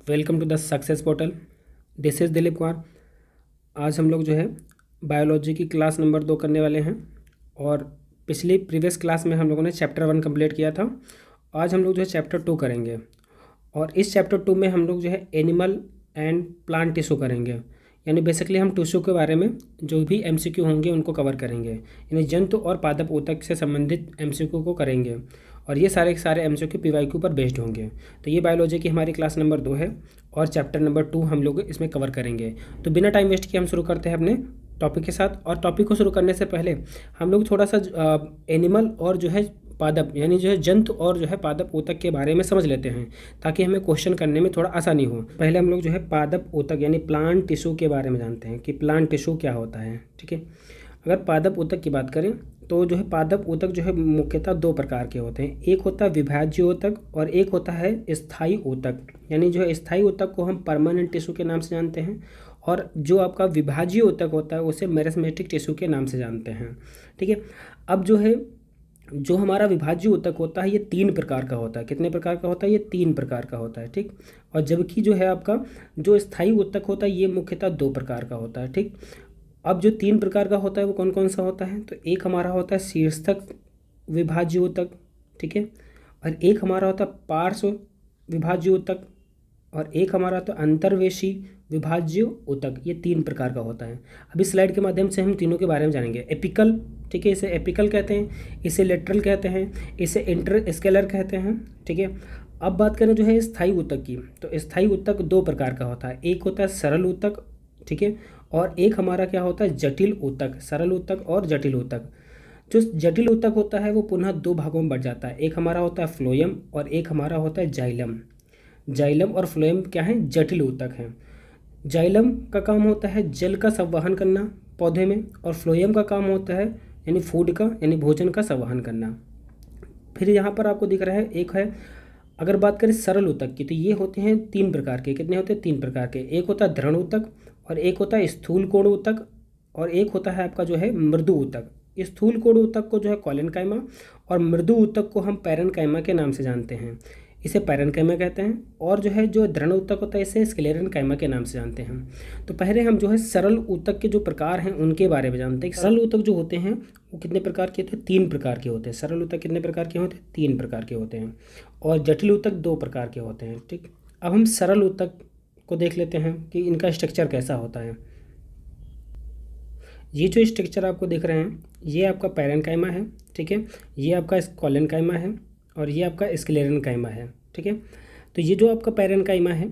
Welcome to the success portal. This is Dilip Kumar. आज हम लोग जो है बायोलॉजी की क्लास नंबर 2 करने वाले हैं और पिछली प्रीवियस क्लास में हम लोगों ने चैप्टर 1 कंप्लीट किया था। आज हम लोग जो है चैप्टर 2 करेंगे और इस चैप्टर 2 में हम लोग जो है एनिमल एंड प्लांट टिश्यू करेंगे। यानी बेसिकली हम टिश्यू के बारे में जो भी एमसीक्यू होंगे उनको कवर करेंगे, यानी जंतु और पादप ऊतक से संबंधित एमसीक्यू को करेंगे और ये सारे के सारे एमसीक्यू पीवाईक्यू पर बेस्ड होंगे। तो ये बायोलॉजी की हमारी क्लास नंबर 2 है और चैप्टर नंबर 2 हम लोग इसमें कवर करेंगे। तो बिना टाइम वेस्ट किए हम शुरू करते हैं अपने टॉपिक के साथ। और टॉपिक को शुरू करने से पहले हम लोग थोड़ा सा एनिमल और जो है पादप यानी जो है जंतु और जो है पादप ऊतक के बारे में समझ लेते हैं ताकि हमें क्वेश्चन करने में थोड़ा आसानी हो। पहले हम लोग जो है पादप ऊतक यानी प्लांट टिश्यू के बारे में जानते हैं कि प्लांट टिश्यू क्या होता है। ठीक है, अगर पादप ऊतक की बात करें तो जो है पादप ऊतक जो है मुख्यतः 2 प्रकार के होते हैं। एक होता है विभाज्य ऊतक और एक होता है स्थायी ऊतक। यानी जो है स्थायी ऊतक को हम परमानेंट टिश्यू के नाम से जानते हैं और जो आपका विभाज्य ऊतक होता है उसे मेरिस्टेमेटिक टिश्यू के नाम से जानते हैं। ठीक है, अब जो हमारा विभाज्य ऊतक होता है ये 3 प्रकार का होता है। कितने प्रकार का होता है? ये 3 प्रकार का होता है। ठीक, और जबकि जो है आपका जो स्थायी ऊतक होता है ये मुख्यतः 2 प्रकार का होता है। ठीक, अब जो 3 प्रकार का होता है वो कौन कौन सा होता है? तो एक हमारा होता है शीर्षक विभाज्य ऊतक, ठीक है, और एक हमारा होता है पार्श्व विभाज्य ऊतक और एक हमारा तो अंतर्वेशी विभाज्य ऊतक। ये 3 प्रकार का होता है। अभी स्लाइड के माध्यम से हम तीनों के बारे में जानेंगे। एपिकल, ठीक है, इसे एपिकल कहते हैं, इसे लेटरल कहते हैं, इसे इंटरस्केलर कहते हैं। ठीक है, अब बात करें जो है स्थायी ऊतक की, तो स्थायी ऊतक 2 प्रकार का होता है। एक होता है सरल ऊतक, ठीक है, और एक हमारा क्या होता है जटिल ऊतक। सरल ऊतक और जटिल ऊतक। जो जटिल ऊतक होता है वो पुनः 2 भागों में बढ़ जाता है। एक हमारा होता है फ्लोएम और एक हमारा होता है जाइलम। जाइलम और फ्लोएम क्या है? जटिल ऊतक हैं। जाइलम का काम होता है जल का संवहन करना पौधे में और फ्लोएम का काम होता है यानी फूड का यानी भोजन का संवहन करना। फिर यहाँ पर आपको दिख रहा है एक है, अगर बात करें सरल ऊतक की तो ये होते हैं 3 प्रकार के। कितने होते हैं? 3 प्रकार के। एक होता है दृढ़ ऊतक और एक होता है स्थूल कोण ऊतक और एक होता है आपका जो है मृदु ऊतक। स्थूल कोण ऊतक को जो है कॉलेनकाइमा और मृदु ऊतक को हम पैरेनकाइमा के नाम से जानते हैं। इसे पैरेनकाइमा कहते हैं और जो है जो दृढ़ ऊतक होता है इसे स्क्लेरेनकाइमा के नाम से जानते हैं। तो पहले हम जो है सरल ऊतक के जो प्रकार हैं उनके बारे में जानते हैं। सरल ऊतक जो होते हैं वो कितने प्रकार के होते हैं? 3 प्रकार के होते हैं। सरल ऊतक कितने प्रकार के होते हैं? 3 प्रकार के होते हैं और जटिल ऊतक 2 प्रकार के होते हैं। ठीक, अब हम सरल ऊतक को देख लेते हैं कि इनका स्ट्रक्चर कैसा होता है। ये जो स्ट्रक्चर आपको दिख रहे हैं ये आपका पैरेनकाइमा है, ठीक है, ये आपका कॉलेनकाइमा है और ये आपका स्क्लेरेनकाइमा है। ठीक है, तो ये जो आपका पैरेनकाइमा है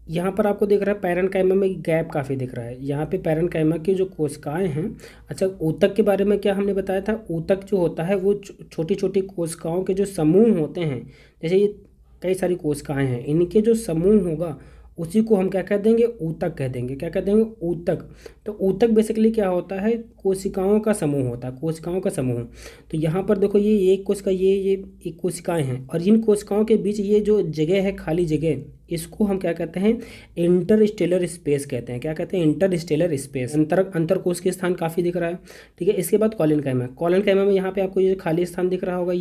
यहाँ पर आपको दिख रहा है पैरेनकाइमा में गैप काफ़ी दिख रहा है। यहाँ पे पैरेनकाइमा की जो कोशिकाएं हैं, अच्छा ऊतक के बारे में क्या हमने बताया था? ऊतक जो होता है वो छोटी छोटी कोशिकाओं के जो समूह होते हैं, जैसे ये कई सारी कोशिकाएं हैं, इनके जो समूह होगा उसी को हम क्या कह देंगे? ऊतक कह देंगे। क्या कह देंगे? ऊतक। तो ऊतक बेसिकली क्या होता है? कोशिकाओं का समूह होता है, कोशिकाओं का समूह। तो यहाँ पर देखो ये एक कोशिका, ये एक कोशिकाएं हैं और इन कोशिकाओं के बीच ये जो जगह है, खाली जगह, इसको हम क्या कहते हैं? इंटरस्टेलर स्पेस कहते हैं। क्या कहते हैं? Interstellar space. अंतरकोश के स्थान काफ़ी दिख रहा है। ठीक है, इसके बाद कॉलेनकाइमा। कॉलेनकाइमा में यहाँ पे आपको ये खाली स्थान दिख रहा होगा,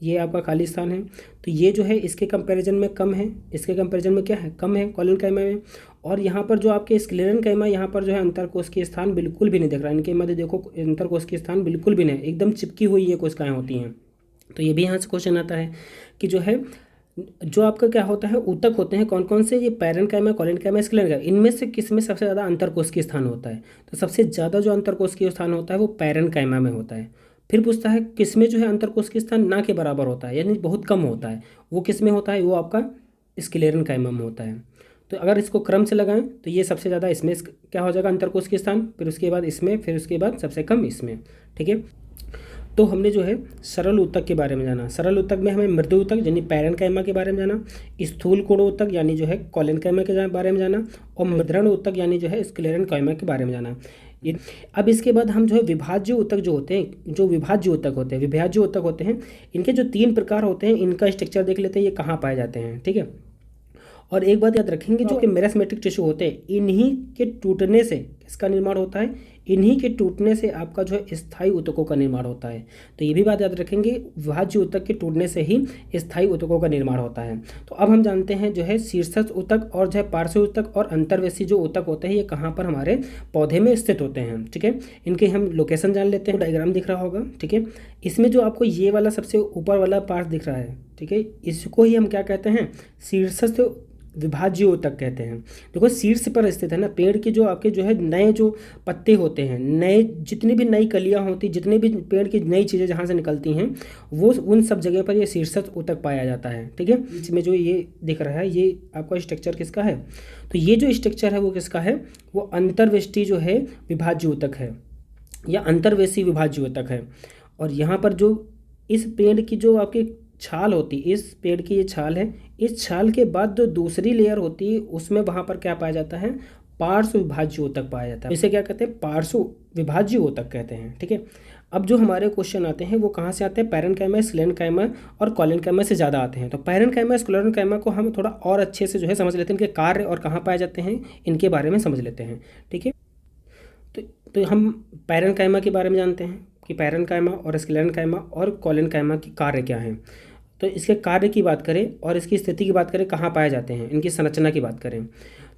ये आपका खाली स्थान है। तो ये जो है इसके कंपैरिजन में कम है, इसके कंपैरिजन में क्या है? कम है कॉलेनकाइमा में। और यहाँ पर जो आपके स्क्लेरेनकाइमा, यहाँ पर जो है अंतरकोश के स्थान बिल्कुल भी नहीं दिख रहा है। इनके मध्य देखो अंतरकोश के स्थान बिल्कुल भी नहीं, एकदम चिपकी हुई ये कोशिकाएं होती हैं। तो ये भी यहाँ से क्वेश्चन आता है कि जो है जो आपका क्या होता है ऊतक होते हैं कौन कौन से? ये पैरेनकाइमा, कॉलेनकाइमा, स्क्लेरेनकाइमा। इनमें से किस में सबसे ज़्यादा अंतरकोश के स्थान होता है? तो सबसे ज़्यादा जो अंतरकोश के स्थान होता है वो पैरेनकाइमा में होता है। फिर पूछता है किस में जो है अंतरकोश के स्थान ना के बराबर होता है यानी बहुत कम होता है, वो किस में होता है? वो आपका स्क्लेरेनकाइमा में होता है। तो अगर इसको क्रम से लगाएं तो ये सबसे ज़्यादा इसमें क्या हो जाएगा? अंतरकोश के स्थान, फिर उसके बाद इसमें, फिर उसके बाद सबसे कम इसमें। ठीक है, तो हमने जो है सरल ऊतक के बारे में जाना। सरल ऊतक में हमें मृदु ऊतक यानी पैरेनकाइमा के बारे में जाना, स्थूल कोण ऊतक यानी जो है कॉलेनकाइमा के बारे में जाना और दृढ़ ऊतक यानी जो है स्क्लेरेनकाइमा के बारे में जाना। अब इसके बाद हम जो है विभाज्य ऊतक जो होते हैं, जो विभाज्य ऊतक होते हैं, इनके जो 3 प्रकार होते हैं इनका स्ट्रक्चर देख लेते हैं, ये कहाँ पाए जाते हैं। ठीक है, और एक बात याद रखेंगे, जो कि मेरिस्टेमेटिक टिश्यू होते हैं इन्हीं के टूटने से किसका निर्माण होता है? इन्हीं के टूटने से आपका जो है स्थायी ऊतकों का निर्माण होता है। तो ये भी बात याद रखेंगे, विभाज्य ऊतक के टूटने से ही स्थायी ऊतकों का निर्माण होता है। तो अब हम जानते हैं जो है शीर्षस्थ ऊतक और जो है पार्श्व ऊतक और अंतर्वेशी जो ऊतक होते हैं ये कहाँ पर हमारे पौधे में स्थित होते हैं। ठीक है, इनके हम लोकेशन जान लेते हैं। डायग्राम दिख रहा होगा। ठीक है, इसमें जो आपको ये वाला सबसे ऊपर वाला पार्ट दिख रहा है, ठीक है, इसको ही हम क्या कहते हैं, शीर्षस्थ विभाज्य ऊतक कहते हैं। देखो शीर्ष पर स्थित है ना, पेड़ के जो आपके जो है नए जो पत्ते होते हैं, नए जितनी भी नई कलियां होती, जितने भी पेड़ की नई चीज़ें जहाँ से निकलती हैं वो उन सब जगह पर ये शीर्षस्थ ऊतक पाया जाता है। ठीक है, बीच में जो ये दिख रहा है ये आपका स्ट्रक्चर किसका है, तो ये जो स्ट्रक्चर है वो किसका है, वो अंतर्वेष्टि जो है विभाज्य ऊतक है या अंतर्वेशी विभाज्य ऊतक है। और यहाँ पर जो इस पेड़ की जो आपकी छाल होती है, इस पेड़ की ये छाल है, इस छाल के बाद जो दूसरी लेयर होती है उसमें वहाँ पर क्या पाया जाता है, पार्श्व विभाज्य ऊतक पाया जाता है। इसे क्या कहते हैं, पार्श्व विभाज्य ऊतक कहते हैं। ठीक है, अब जो हमारे क्वेश्चन आते हैं वो कहाँ से आते हैं, पैरेन्काइमा, स्क्लेरेन्काइमा और कॉलेन्काइमा से ज़्यादा आते हैं। तो पैरेन्काइमा, स्क्लेरेन्काइमा को हम थोड़ा और अच्छे से जो है समझ लेते हैं, इनके कार्य और कहाँ पाए जाते हैं इनके बारे में समझ लेते हैं। ठीक है, तो हम पैरेन्काइमा के बारे में जानते हैं कि पैरेन्काइमा और स्क्लेरेन्काइमा और कॉलेन्काइमा के कार्य क्या हैं। तो इसके कार्य की बात करें और इसकी स्थिति की बात करें, कहाँ पाए जाते हैं, इनकी संरचना की बात करें,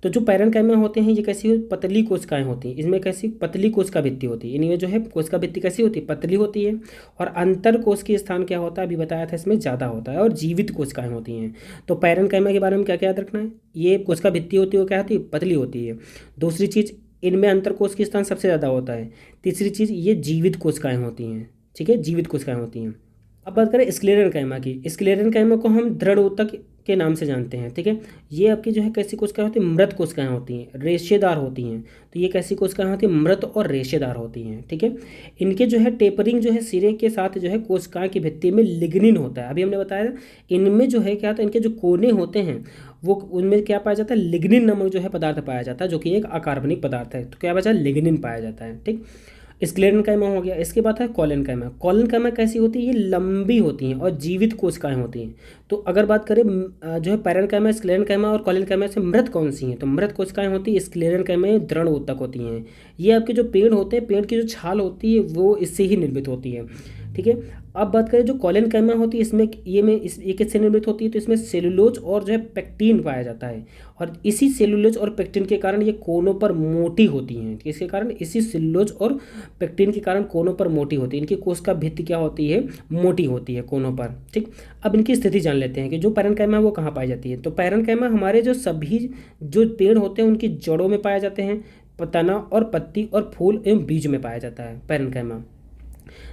तो जो पैरेन्काइमा होते हैं ये कैसी पतली कोशिकाएं होती हैं, इसमें कैसी पतली कोशिका भित्ति होती है, इनमें जो है कोशिका भित्ति कैसी होती है, पतली होती है। और अंतर कोशिकीय स्थान क्या होता है, अभी बताया था, इसमें ज़्यादा होता है और जीवित कोशिकाएं होती हैं। तो पैरेन्काइमा के बारे में क्या क्या याद रखना है, ये कोशिका भित्ति होती है वो क्या होती है, पतली होती है। दूसरी चीज़, इनमें अंतर कोशिकीय स्थान सबसे ज़्यादा होता है। तीसरी चीज़, ये जीवित कोशिकाएं होती हैं। ठीक है, जीवित कोशिकाएं होती हैं। अब बात करें स्क्लेरेन्काइमा की, स्क्लेरेन्काइमा को हम दृढ़ ऊतक के नाम से जानते हैं। ठीक है, ये आपकी जो है कैसी कोशिकाएं होती हैं, मृत कोशिकाएं होती हैं, रेशेदार होती हैं। तो ये कैसी कोशिकाएं होती हैं, मृत और रेशेदार होती हैं। ठीक है, इनके जो है टेपरिंग जो है सिरे के साथ जो है कोशिकाएं की भित्ति में लिग्निन होता है। अभी हमने बताया इनमें जो है क्या होता है, इनके जो कोने होते हैं वो उनमें क्या पाया जाता है, लिग्निन नामक जो है पदार्थ पाया जाता है, जो कि एक अकार्बनिक पदार्थ है। तो क्या बचा, लिग्निन पाया जाता है। ठीक, स्क्लेरेन्काइमा हो गया। इसके बाद है कॉलेन्काइमा। कॉलेन्काइमा कैसी होती है, ये लंबी होती हैं और जीवित कोशिकाएं होती हैं। तो अगर बात करें जो है पैरेन्काइमा, स्क्लेरेन्काइमा और कॉलेन्काइमा से मृत कौन सी हैं, तो मृत कोशिकाएं होती है स्क्लेरेन्काइमा में दृढ़ ऊतक होती हैं। ये आपके जो पेड़ होते हैं, पेड़ की जो छाल होती है वो इससे ही निर्मित होती है। ठीक है, अब बात करें जो कॉलेन्काइमा होती है, इसमें ये किससे निर्मित होती है, तो इसमें सेलुलोज और जो है पेक्टिन पाया जाता है। और इसी सेलुलोज और पेक्टिन के कारण ये कोनों पर मोटी होती हैं। इसके कारण इसी सेलुलोज और पेक्टिन के कारण कोनों पर मोटी होती है। इनकी कोशिका भित्ति क्या होती है, मोटी होती है कोनों पर। ठीक, अब इनकी स्थिति जान लेते हैं कि जो पैरेन्काइमा है वो कहाँ पाई जाती है। तो पैरेन्काइमा हमारे जो सभी जो पेड़ होते हैं उनकी जड़ों में पाए जाते हैं, तना और पत्ती और फूल एवं बीज में पाया जाता है पैरेन्काइमा।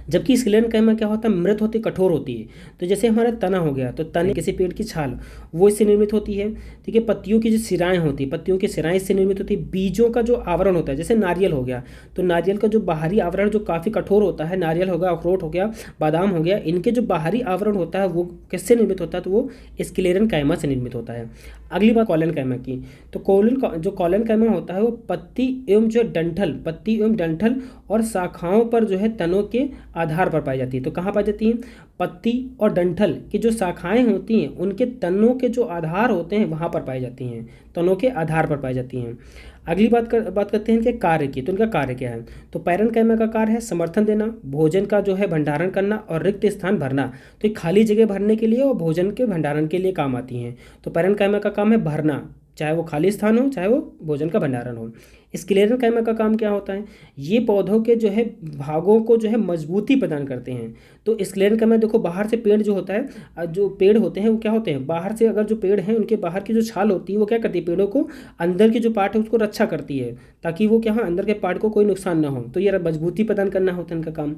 जबकि स्क्लेरेन्काइमा क्या होता है, मृत होती, कठोर होती है। तो जैसे हमारा तना हो गया, तो तने किसी पेड़ की छाल वो इससे निर्मित होती है। ठीक है, पत्तियों की जो सिराएं होती है, पत्तियों की सिराएं इससे निर्मित होती है। बीजों का जो आवरण होता है, जैसे नारियल हो गया, तो नारियल का जो बाहरी आवरण जो काफ़ी कठोर होता है, नारियल हो गया, अखरोट हो गया, बादाम हो गया, इनके जो बाहरी आवरण होता है वो किससे निर्मित होता है, तो वो स्क्लेरेन्काइमा से निर्मित होता है। अगली बात कॉलेन्काइमा की, तो जो कॉलेन्काइमा होता है वो पत्ती एवं जो पत्ती एवं डंठल और शाखाओं पर जो है तनों के आधार पर पाई जाती है। तो कहाँ पाई जाती हैं, पत्ती और डंठल की जो शाखाएं होती हैं उनके तनों के जो आधार होते हैं वहाँ पर पाई जाती हैं, तनों के आधार पर पाई जाती हैं। अगली बात करते हैं कि कार्य की, तो इनका कार्य क्या है। तो पैरेन्काइमा का कार्य है समर्थन देना, भोजन का जो है भंडारण करना और रिक्त स्थान भरना। तो ये खाली जगह भरने के लिए और भोजन के भंडारण के लिए काम आती हैं। तो पैरेन्काइमा का काम है भरना, चाहे वो खाली स्थान हो चाहे वो भोजन का भंडारण हो। स्क्लेरेन्काइमा का काम क्या होता है, ये पौधों के जो है भागों को जो है मजबूती प्रदान करते हैं। तो स्क्लेरेन्काइमा देखो, बाहर से पेड़ जो होता है, जो पेड़ होते हैं वो क्या होते हैं, बाहर से अगर जो पेड़ हैं उनके बाहर की जो छाल होती है वो क्या करती है, पेड़ों को अंदर की जो पार्ट है उसको रक्षा करती है, ताकि वो क्या, अंदर के पार्ट को कोई नुकसान ना हो। तो ये मजबूती प्रदान करना होता है इनका काम।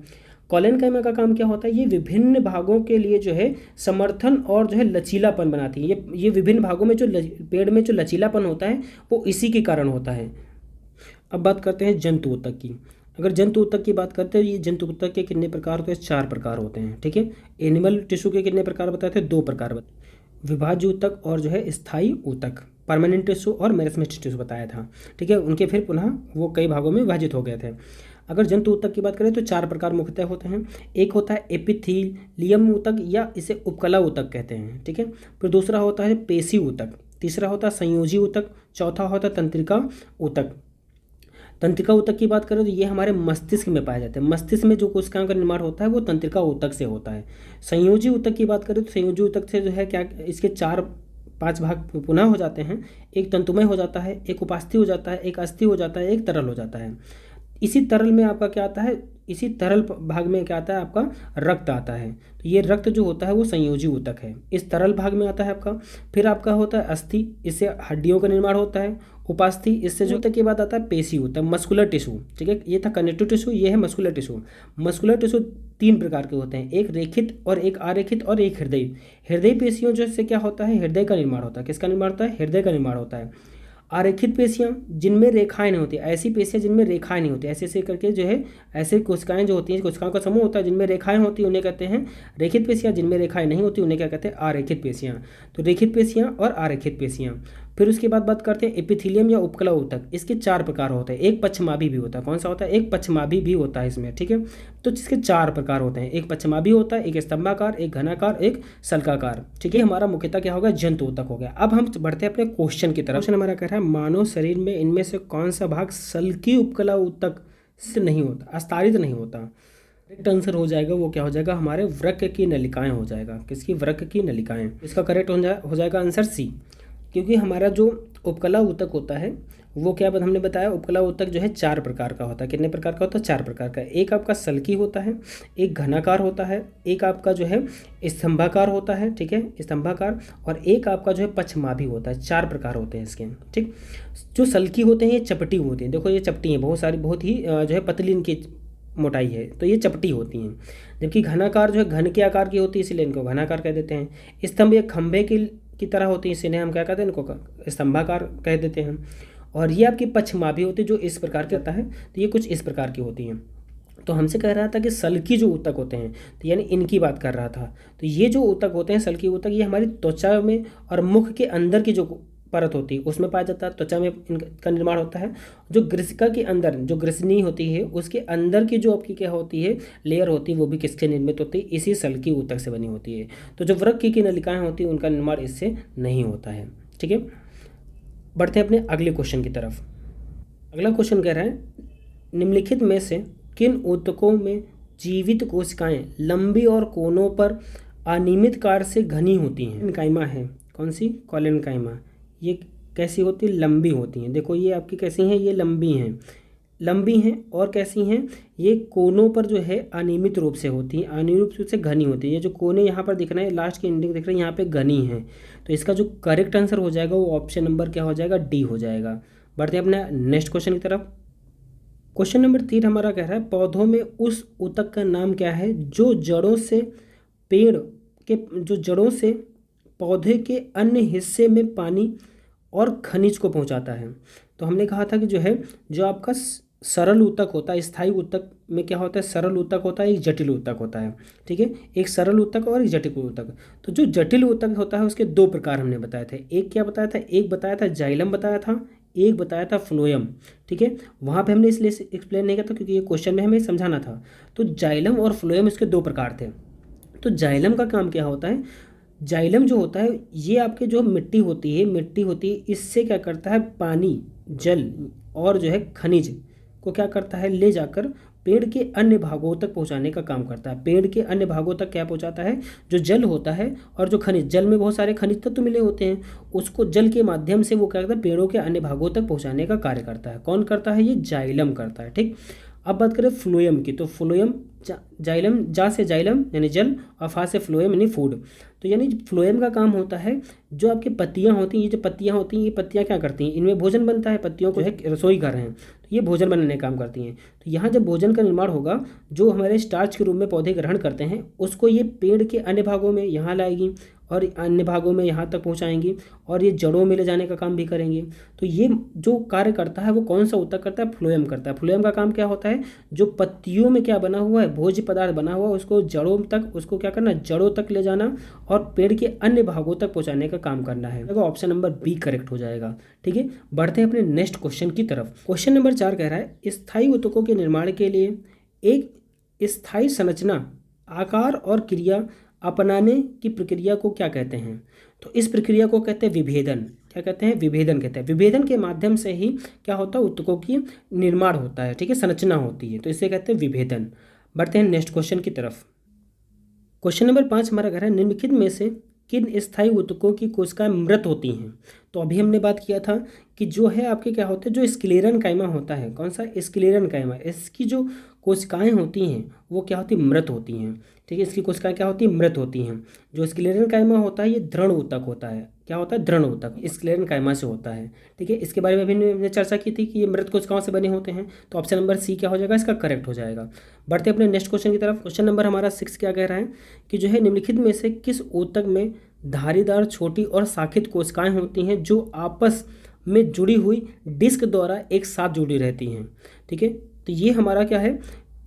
कॉलेन्काइमा का काम क्या होता है, ये विभिन्न भागों के लिए जो है समर्थन और जो है लचीलापन बनाती है। ये विभिन्न भागों में जो पेड़ में जो लचीलापन होता है वो इसी के कारण होता है। अब बात करते हैं जंतु ऊतक की। अगर जंतु ऊतक की बात करते हैं, ये जंतु ऊतक के कितने प्रकार होते हैं, 4 प्रकार होते हैं। ठीक है, एनिमल टिश्यू के कितने प्रकार बताए थे, 2 प्रकार विभाज्य ऊतक और जो है स्थायी ऊतक, परमानेंट टिश्यू और मेरिस्टेमेटिक टिश्यू बताया था। ठीक है, उनके फिर पुनः वो कई भागों में विभाजित हो गए थे। अगर जंतु ऊतक की बात करें तो 4 प्रकार मुख्यतः होते हैं। एक होता है एपिथीलियम ऊतक या इसे उपकला ऊतक कहते हैं। ठीक है, फिर दूसरा होता है पेशी ऊतक, तीसरा होता है संयोजी ऊतक, चौथा होता है तंत्रिका ऊतक। तंत्रिका ऊतक की बात करें तो ये हमारे मस्तिष्क में पाए जाते हैं। मस्तिष्क में जो कोशिकाओं का निर्माण होता है वो तंत्रिका ऊतक से होता है। संयोजी ऊतक की बात करें तो संयोजी ऊतक से जो है क्या, इसके 4-5 भाग पुनः हो जाते हैं। एक तंतुमय हो जाता है, एक उपास्थि हो जाता है, एक अस्थि हो जाता है, एक तरल हो जाता है। इसी तरल में आपका क्या आता है, इसी तरल भाग में क्या आता है आपका रक्त आता है। तो ये रक्त जो होता है वो संयोजी ऊतक है, इस तरल भाग में आता है आपका। फिर आपका होता है अस्थि, इससे हड्डियों का निर्माण होता है। उपास्थि, इससे जो ऊतक के बाद आता है पेशी ऊतक, मस्कुलर टिश्यू। ठीक है, ये था कनेक्टिव टिश्यू, ये है मस्कुलर टिश्यू। मस्कुलर टिश्यू 3 प्रकार के होते हैं, एक रेखित और एक आरेखित और एक हृदय। हृदय पेशियों जो से क्या होता है, हृदय का निर्माण होता है। किसका निर्माण होता है, हृदय का निर्माण होता है। आरेखित पेशियाँ जिनमें रेखाएं नहीं होती, ऐसी पेशियाँ जिनमें रेखाएं नहीं होती, ऐसे ऐसे करके जो है ऐसे कोशिकाएं जो होती हैं, कोशिकाओं का समूह होता है जिनमें रेखाएं होती हैं उन्हें कहते हैं रेखित पेशियाँ। जिनमें रेखाएं नहीं होती उन्हें क्या कहते हैं, आरेखित पेशियाँ। तो रेखित पेशियाँ और आरेखित पेशियाँ। फिर उसके बाद बात करते हैं एपिथेलियम या उपकला ऊतक। इसके 4 प्रकार होते हैं। एक पश्चिमाभी भी होता है। कौन सा होता है, एक पश्चिमाभी भी होता है इसमें। ठीक है, तो इसके 4 प्रकार होते हैं। एक पश्चिमाभी होता है, एक स्तंभाकार, एक घनाकार, एक सल्काकार। ठीक है, हमारा मुख्यतः क्या होगा, जंतु ऊतक हो गया। अब हम बढ़ते हैं अपने क्वेश्चन की तरफ। क्वेश्चन हमारा कह रहा है मानव शरीर में इनमें से कौन सा भाग सल्की उपकला ऊतक से नहीं होता, अस्तारित नहीं होता। करेक्ट आंसर हो जाएगा वो क्या हो जाएगा, हमारे वृक्क की नलिकाएं हो जाएगा। किसकी, वृक्क की नलिकाएं। इसका करेक्ट हो जाएगा आंसर सी, क्योंकि हमारा जो उपकला ऊतक होता है वो क्या हमने बताया, उपकला ऊतक जो है 4 प्रकार का होता है। कितने प्रकार का होता है, 4 प्रकार का। एक आपका सल्की होता है, एक घनाकार होता है, एक आपका जो है स्तंभाकार होता है। ठीक है, स्तंभाकार, और एक आपका जो है पश्चिमाभी होता है। 4 प्रकार होते हैं इसके। ठीक, जो सल्की होते हैं ये चपटी होती हैं। देखो ये चपटी हैं, बहुत सारी, बहुत ही जो है पतली इनकी मोटाई है, तो ये चपटी होती हैं। जबकि घनाकार जो है घन के आकार की होती है, इसीलिए इनको घनाकार कह देते हैं। स्तंभ एक खंभे की तरह होती है, इसीलिए हम क्या कहते हैं, इनको स्तंभाकार कह देते हैं। और ये आपकी पश्चिमाभी होती है जो इस प्रकार की होता है, तो ये कुछ इस प्रकार की होती हैं। तो हमसे कह रहा था कि सल्की जो ऊतक होते हैं, तो यानी इनकी बात कर रहा था। तो ये जो ऊतक होते हैं सल्की ऊतक, ये हमारी त्वचा में और मुख के अंदर की जो परत होती है उसमें पाया जाता है। त्वचा में इनका निर्माण होता है। जो ग्रिसिका के अंदर जो ग्रिसनी होती है उसके अंदर की जो आपकी क्या होती है, लेयर होती है, वो भी किससे निर्मित होती है, इसी सल्की ऊतक से बनी होती है। तो जो वृक्क की नलिकाएं होती हैं उनका निर्माण इससे नहीं होता है। ठीक है, बढ़ते हैं अपने अगले क्वेश्चन की तरफ। अगला क्वेश्चन कह रहा है निम्नलिखित में से किन ऊतकों में जीवित कोशिकाएं लंबी और कोनों पर अनियमित कार से घनी होती हैं। कॉलेनकाइमा है, कौन सी, कॉलेनकाइमा। ये कैसी होती है, लंबी होती हैं। देखो ये आपकी कैसी हैं, ये लंबी हैं, लंबी हैं। और कैसी हैं, ये कोनों पर जो है अनियमित रूप से होती हैं, अनियमित रूप से घनी होती है। ये जो कोने यहाँ पर दिख रहे हैं, लास्ट के एंडिंग दिख रहे हैं, यहाँ पे घनी हैं। तो इसका जो करेक्ट आंसर हो जाएगा वो ऑप्शन नंबर क्या हो जाएगा, डी हो जाएगा। बढ़ते हैं अपने नेक्स्ट क्वेश्चन की तरफ। क्वेश्चन नंबर 3 हमारा कह रहा है पौधों में उस ऊतक का नाम क्या है जो जड़ों से पेड़ के, जो जड़ों से पौधे के अन्य हिस्से में पानी और खनिज को पहुंचाता है। तो हमने कहा था कि जो है, जो आपका सरल ऊतक होता है, स्थायी ऊतक में क्या होता है, सरल ऊतक होता है, एक जटिल ऊतक होता है। ठीक है, एक सरल ऊतक और एक जटिल ऊतक। तो जो जटिल ऊतक होता है उसके 2 प्रकार हमने बताए थे। एक क्या बताया था, एक बताया था जाइलम बताया था, एक बताया था फ्लोएम। ठीक है, वहाँ पे हमने इसलिए एक्सप्लेन नहीं किया था क्योंकि ये क्वेश्चन में हमें समझाना था। तो जाइलम और फ्लोएम इसके 2 प्रकार थे। तो जाइलम का काम क्या होता है, जाइलम जो होता है ये आपके जो मिट्टी होती है इससे क्या करता है, पानी, जल और जो है खनिज को क्या करता है, ले जाकर पेड़ के अन्य भागों तक पहुंचाने का काम करता है। पेड़ के अन्य भागों तक क्या पहुंचाता है, जो जल होता है और जो खनिज, जल में बहुत सारे खनिज तत्व मिले होते हैं, उसको जल के माध्यम से वो क्या करता है, पेड़ों के अन्य भागों तक पहुंचाने का कार्य करता है। कौन करता है, ये जाइलम करता है। ठीक, अब बात करें फ्लोएम की, तो फ्लोएम जाइलम, जा से जाइलम यानी जल और फा से फ्लोएम यानी फूड। तो यानी फ्लोएम का काम होता है जो आपकी पत्तियां होती हैं, ये जो पत्तियां होती हैं, ये पत्तियां क्या करती हैं, इनमें भोजन बनता है। पत्तियों को है रसोई घर हैं, तो ये भोजन बनाने का काम करती हैं। तो यहाँ जब भोजन का निर्माण होगा, जो हमारे स्टार्च के रूप में पौधे ग्रहण करते हैं, उसको ये पेड़ के अन्य भागों में यहाँ लाएगी और अन्य भागों में यहाँ तक पहुँचाएंगी और ये जड़ों में ले जाने का काम भी करेंगे। तो ये जो कार्य करता है वो कौन सा ऊतक करता है, फ्लोएम करता है। फ्लोएम का काम क्या होता है, जो पत्तियों में क्या बना हुआ है, भोज्य पदार्थ बना हुआ, उसको जड़ों तक, उसको क्या करना, जड़ों तक ले जाना और पेड़ के अन्य भागों तक पहुँचाने का काम करना है। देखो ऑप्शन नंबर बी करेक्ट हो जाएगा। ठीक है, बढ़ते हैं अपने नेक्स्ट क्वेश्चन की तरफ। क्वेश्चन नंबर 4 कह रहा है स्थायी ऊतकों के निर्माण के लिए एक स्थायी संरचना, आकार और क्रिया अपनाने की प्रक्रिया को क्या कहते हैं। तो इस प्रक्रिया को कहते हैं विभेदन। क्या कहते हैं, विभेदन कहते हैं। विभेदन के माध्यम से ही क्या होता है, ऊतकों की निर्माण होता है, ठीक है, संरचना होती है, तो इसे कहते हैं विभेदन। बढ़ते हैं नेक्स्ट क्वेश्चन की तरफ। क्वेश्चन नंबर 5 हमारा कह रहा है निम्नलिखित में से किन स्थायी ऊतकों की कोशिकाएं मृत होती हैं। तो अभी हमने बात किया था कि जो है आपके क्या होते हैं, जो स्क्लेरेन्काइमा होता है, कौन सा, स्क्लेरेन्काइमा, इसकी जो कोशिकाएं होती हैं वो क्या होती है, मृत होती हैं, ठीक है, इसकी कोशिकाएं क्या होती है, मृत होती हैं। जो स्क्लेरेन्काइमा होता है ये दृढ़ ऊतक होता है, क्या होता है, दृढ़ ऊतक स्क्लेरेन्काइमा से होता है, ठीक है। इसके बारे में भी हमने चर्चा की थी कि ये मृत कोशिकाओं से बने होते हैं, तो ऑप्शन नंबर सी क्या हो जाएगा, इसका करेक्ट हो जाएगा। बढ़ते अपने नेक्स्ट क्वेश्चन की तरफ। क्वेश्चन नंबर हमारा 6 क्या कह रहा है कि जो है निम्नलिखित में से किस ऊतक में धारीदार छोटी और शाखित कोशिकाएं होती हैं जो आपस में जुड़ी हुई डिस्क द्वारा एक साथ जुड़ी रहती हैं, ठीक है। तो ये हमारा क्या है,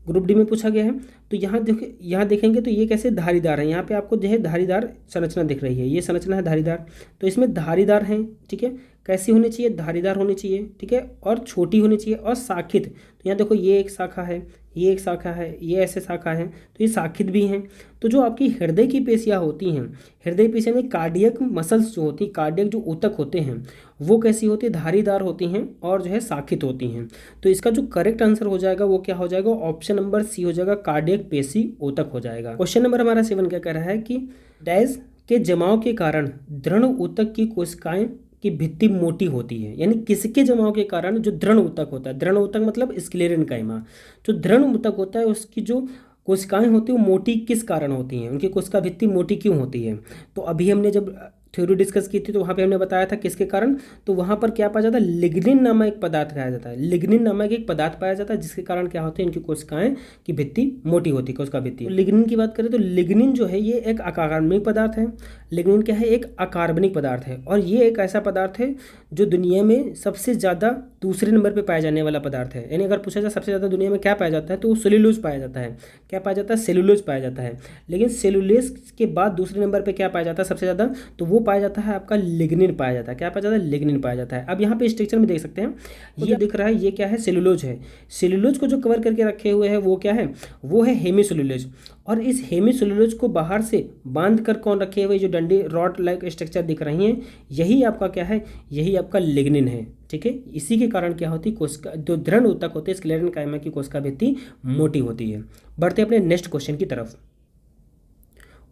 ग्रुप डी में पूछा गया है। तो यहाँ देखेंगे तो ये कैसे धारीदार है, यहाँ पे आपको जो है धारीदार संरचना दिख रही है, ये संरचना है धारीदार, तो इसमें धारीदार हैं, ठीक है, कैसी होनी चाहिए, धारीदार होनी चाहिए, ठीक है, और छोटी होनी चाहिए और शाखित। तो यहाँ देखो ये एक शाखा है, ये एक शाखा है, ये ऐसे शाखा है, तो ये शाखित भी हैं। तो जो आपकी हृदय की पेशियाँ होती हैं, हृदय पेशियाँ में कार्डियक मसल्स जो होती हैं, कार्डियक जो ऊतक होते हैं वो कैसी होती है, धारीदार होती हैं और जो है शाखित होती हैं। तो इसका जो करेक्ट आंसर हो जाएगा वो क्या हो जाएगा, ऑप्शन नंबर सी हो जाएगा, कार्डियक पेशी ऊतक हो जाएगा। क्वेश्चन नंबर हमारा 7 क्या कह रहा है कि डैश के जमाव के कारण दृढ़ ऊतक की कोशिकाएं की भित्ति मोटी होती है, यानी किसके जमाव के कारण जो दृढ़ ऊतक होता है, दृढ़ ऊतक मतलब स्क्लेरेन्काइमा, जो दृढ़ ऊतक होता है उसकी जो कोशिकाएं होती हैं वो मोटी किस कारण होती हैं, उनकी कोशिका भित्ति मोटी क्यों होती है। तो अभी हमने जब थ्योरी डिस्कस की थी तो वहाँ पे हमने बताया था किसके कारण, तो वहाँ पर क्या पाया जाता है, लिग्निन नामक एक पदार्थ पाया जाता है, लिग्निन नामक एक पदार्थ पाया जाता है जिसके कारण क्या होते हैं, इनकी कोशिकाएं की भित्ति मोटी होती है, कोशिका भित्ति। लिग्निन की बात करें तो लिग्निन जो है ये एक अकार्बनिक पदार्थ है। लिग्निन क्या है, एक अकार्बनिक पदार्थ है और ये एक ऐसा पदार्थ है जो दुनिया में सबसे ज़्यादा दूसरे नंबर पर पाया जाने वाला पदार्थ है। यानी अगर पूछा जाए सबसे ज़्यादा दुनिया में क्या पाया जाता है तो वो सेलुलोज पाया जाता है। क्या पाया जाता है, सेलुलोज पाया जाता है। लेकिन सेलुलोज के बाद दूसरे नंबर पर क्या पाया जाता है सबसे ज़्यादा, तो वो पाया जाता है आपका लिग्निन पाया जाता है। क्या पाया जाता है, लिग्निन पाया जाता है। अब यहाँ पे स्ट्रक्चर में देख सकते हैं ये दिख रहा है, ये क्या है, सेलुलोज है। सेलुलोज को जो कवर करके रखे हुए है वो क्या है, वो है हेमीसेलुलोज। और इस हेमीसेलुलोज को बाहर से बांध कर कौन रखे हुए, जो डंडी रॉड लाइक स्ट्रक्चर दिख रही हैं, यही आपका क्या है, यही आपका लिग्निन है, ठीक है। इसी के कारण क्या होती है, कोशिका जो दृढ़ ऊतक होते हैं स्क्लेरेन्काइमा की कोशिका भित्ति मोटी होती है। बढ़ते अपने नेक्स्ट क्वेश्चन की तरफ।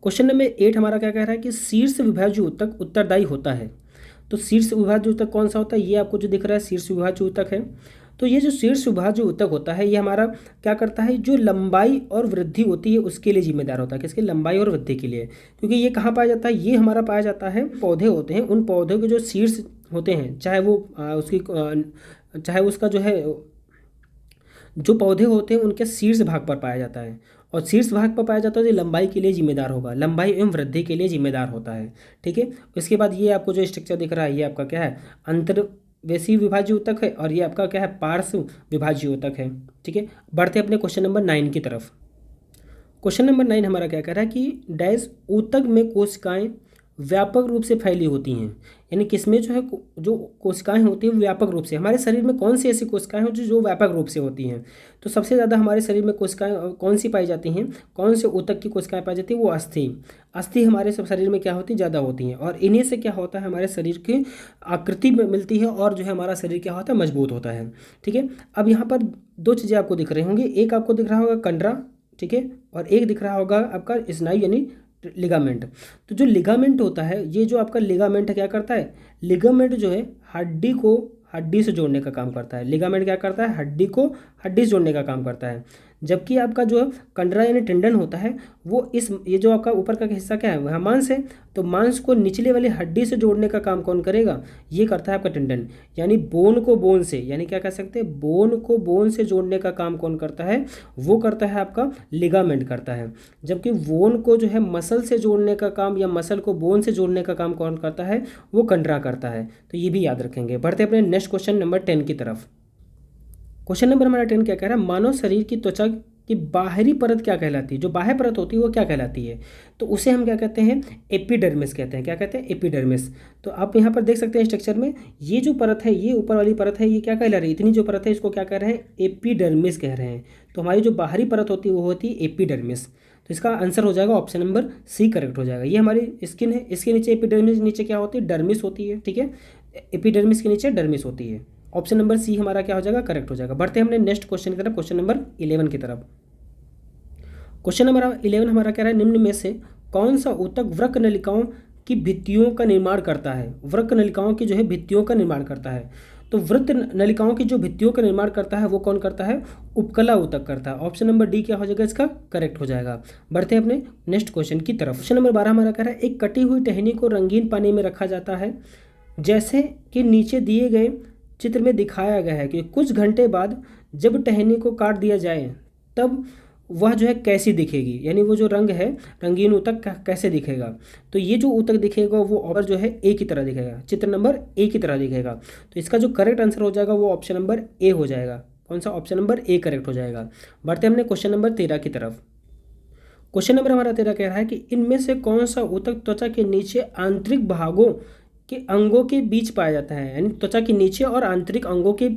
क्वेश्चन नंबर 8 हमारा क्या कह रहा है कि शीर्ष विभाज्य ऊतक उत्तरदायी होता है। तो शीर्ष विभाज्य ऊतक कौन सा होता है, ये आपको जो दिख रहा है शीर्ष विभाज्य ऊतक है। तो ये जो शीर्ष विभाज्य ऊतक होता है ये हमारा क्या करता है, जो लंबाई और वृद्धि होती है उसके लिए जिम्मेदार होता है। किसके, लंबाई और वृद्धि के लिए। क्योंकि ये कहाँ पाया जाता है, ये हमारा पाया जाता है पौधे होते हैं, उन पौधों के जो शीर्ष होते हैं, चाहे उसका जो है, जो पौधे होते हैं उनके शीर्ष भाग पर पाया जाता है। और शीर्ष भाग पर पाया जाता है जो लंबाई के लिए जिम्मेदार होगा, लंबाई एवं वृद्धि के लिए जिम्मेदार होता है, ठीक है। उसके बाद ये आपको जो स्ट्रक्चर दिख रहा है ये आपका क्या है, अंतर्वेशी विभाज्य ऊतक है और ये आपका क्या है, पार्श्व विभाज्य ऊतक है, ठीक है। बढ़ते अपने क्वेश्चन नंबर 9 की तरफ। क्वेश्चन नंबर 9 हमारा क्या कह रहा है कि डैश ऊतक में कोशिकाएं व्यापक रूप से फैली होती हैं। यानी किसमें जो है, जो कोशिकाएं होती हैं व्यापक रूप से, हमारे शरीर में कौन सी ऐसी कोशिकाएं होती हैं जो व्यापक रूप से होती हैं। तो सबसे ज़्यादा हमारे शरीर में कोशिकाएं कौन सी पाई जाती हैं, कौन से ऊतक की कोशिकाएं पाई जाती हैं, वो अस्थि हमारे सब शरीर में क्या होती है, ज़्यादा होती हैं। और इन्हीं से क्या होता है, हमारे शरीर की आकृति मिलती है और जो है हमारा शरीर क्या होता है, मजबूत होता है, ठीक है। अब यहाँ पर दो चीज़ें आपको दिख रही होंगी, एक आपको दिख रहा होगा कंडरा, ठीक है, और एक दिख रहा होगा आपका स्नायु यानी लिगामेंट। तो जो लिगामेंट होता है, ये जो आपका लिगामेंट क्या करता है, लिगामेंट जो है हड्डी को हड्डी से जोड़ने का काम करता है। लिगामेंट क्या करता है, हड्डी को हड्डी से जोड़ने का काम करता है। जबकि आपका जो कंडरा यानी टेंडन होता है वो ये जो आपका ऊपर का हिस्सा क्या है, वह मांस है। तो मांस को निचले वाली हड्डी से जोड़ने का काम कौन करेगा, ये करता है आपका टेंडन। यानी बोन को बोन से, यानी क्या कह सकते हैं, बोन को बोन से जोड़ने का काम कौन करता है, वो करता है आपका लिगामेंट करता है। जबकि बोन को जो है मसल से जोड़ने का काम या मसल को बोन से जोड़ने का काम कौन करता है, वो कंडरा करता है। तो ये भी याद रखेंगे। बढ़ते अपने नेक्स्ट क्वेश्चन नंबर 10 की तरफ। क्वेश्चन नंबर हमारा 10 क्या कह रहा है, मानव शरीर की त्वचा कि बाहरी परत क्या कहलाती है, जो बाह्य परत होती है वो क्या कहलाती है, तो उसे हम क्या कहते हैं, एपिडर्मिस कहते हैं। क्या कहते हैं, एपिडर्मिस। तो आप यहाँ पर देख सकते हैं स्ट्रक्चर में, ये जो परत है, ये ऊपर वाली परत है, ये क्या कहला रही है, इतनी जो परत है इसको क्या कह रहे हैं, एपिडर्मिस कह रहे हैं। तो हमारी जो बाहरी परत होती है वो होती है एपिडर्मिस। तो इसका आंसर हो जाएगा ऑप्शन नंबर सी करेक्ट हो जाएगा। ये हमारी स्किन है, इसके नीचे एपिडर्मिस, नीचे क्या होती है, डर्मिस होती है। ठीक है, एपिडर्मिस के नीचे डर्मिस होती है। ऑप्शन नंबर सी हमारा क्या हो जाएगा, करेक्ट हो जाएगा। बढ़ते हैं हमने नेक्स्ट क्वेश्चन की तरफ, क्वेश्चन नंबर 11 की तरफ। क्वेश्चन नंबर 11 हमारा कह रहा है, निम्न में से कौन सा ऊतक वृक्क नलिकाओं की भित्तियों का निर्माण करता है, वृक्क नलिकाओं की जो है भित्तियों का निर्माण करता है। तो वृत्त नलिकाओं की जो भित्तियों का निर्माण करता है वो कौन करता है, उपकला ऊतक करता है। ऑप्शन नंबर डी क्या हो जाएगा, इसका करेक्ट हो जाएगा। बढ़ते हैं अपने नेक्स्ट क्वेश्चन की तरफ। क्वेश्चन नंबर 12 हमारा कह रहा है, एक कटी हुई टहनी को रंगीन पानी में रखा जाता है, जैसे कि नीचे दिए गए चित्र में दिखाया गया है कि कुछ घंटे बाद जब टहनी को काट दिया जाए तब वह जो है कैसी दिखेगी, यानी वो जो रंग है रंगीन ऊतक कैसे दिखेगा। तो ये जो ऊतक दिखेगा वो और जो है ए की तरह दिखेगा, चित्र नंबर ए की तरह दिखेगा। तो इसका जो करेक्ट आंसर हो जाएगा वो ऑप्शन नंबर ए हो जाएगा। कौन सा, ऑप्शन नंबर ए करेक्ट हो जाएगा। बढ़ते हमने क्वेश्चन नंबर 13 की तरफ। क्वेश्चन नंबर हमारा 13 कह रहा है कि इनमें से कौन सा ऊतक त्वचा के नीचे आंतरिक भागों के अंगों के बीच पाया जाता है, यानी त्वचा के नीचे और आंतरिक अंगों के